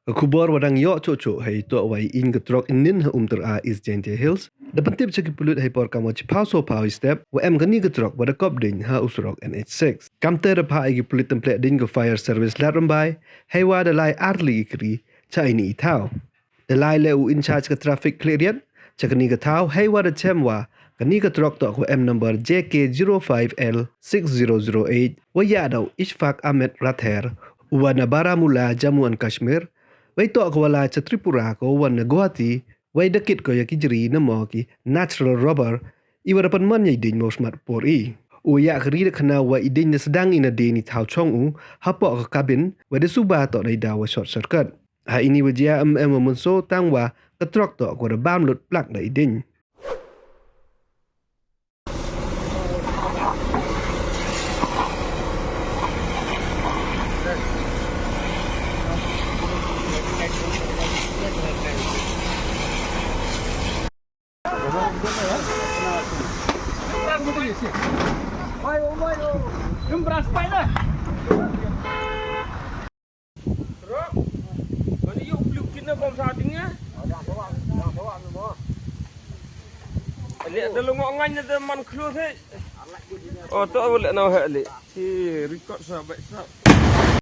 Kubar wadang yo coco hai to wai in getrok inin ha ter a is gente hills. Dapat tip cek pulut hai por kamu cipau so pau step wa em gani getrok wada kop ding ha usrok NH-6. Kamte da pa igi pulut template ding ke fire service larumbai hai wa da lai arli ikri cha ini itau. Da lai le u in charge ke traffic clearance cek ni ke tau hai wa da chemwa kani getrok to ko M number JK05L6008 wa ya dau Ishfaq Ahmed Rather wa na Baramula Jammu and Kashmir. Wai to ko wala cha Tripura ko wan Guwahati wai dakit ko ya kijri na mo ki natural rubber iwara pan man yai ding mo smart por I u ya kri de khana wa iding na sedang ina de ni thau chong u hapo ka cabin wa de suba to dai da wa short circuit ha ini wajia mun so tang wa ka trok to ko da bam lut plak da iding Lihat dalam ngonganya teman keluar he. Oh, tak boleh nak hak li. Si record sahabat sah.